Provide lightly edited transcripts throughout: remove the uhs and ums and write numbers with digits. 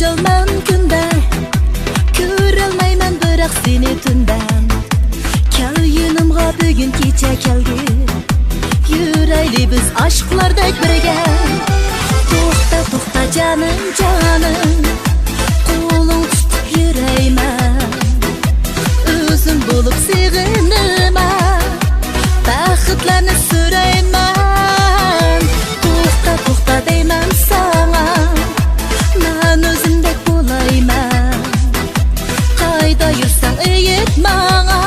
Yaşalman kunda, ko'rolmayman biroq seni tunda. Kel yonimga bugun kecha keldi, yurayli biz aşklardek birga. To'xta to'xta canım canım, qo'ling tutib yurayman. O'zim bo'lib sevinaman, baxtlarni so'rayman. To'xta to'xta deyman sana, men o'zimdek bo'layman. Qayda yursang ayt menga,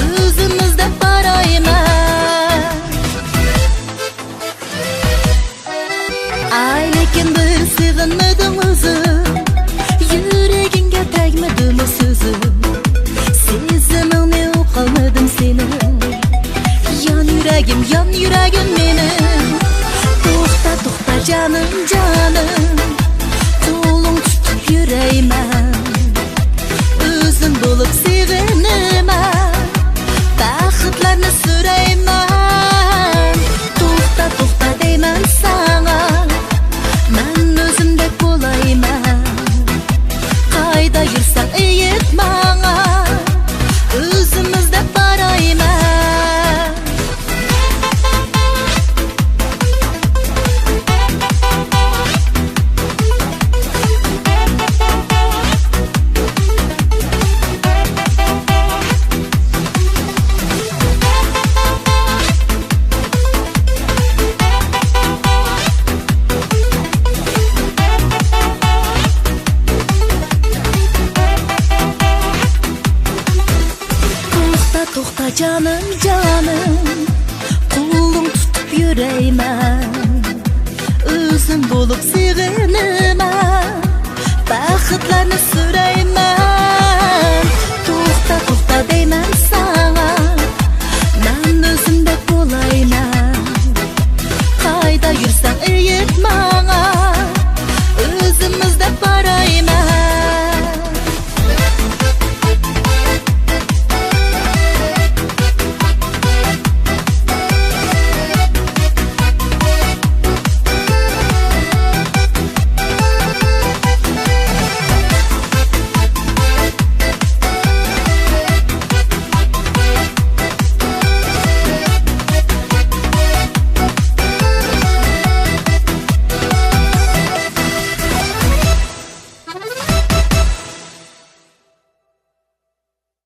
o'zimizda borayman. Ay lekin bir sevinmadim o'zim, yuragingga tegmadimi so'zim. Sezimingni o'qolmadim sening, yon yuragim mening. To'xta to'xta canım canım, qo'ling tutib yurayman. O'zim bo'lib sevinaman, baxtlarni so'rayman. To'xta to'xta deyman sana, men o'zimdek bo'layman. Qayda yursang ayt menga, o'zimizda borayman. To'xta canım canım, qo'ling tutib yurayman. O'zim bo'lib sevinaman, baxtlarni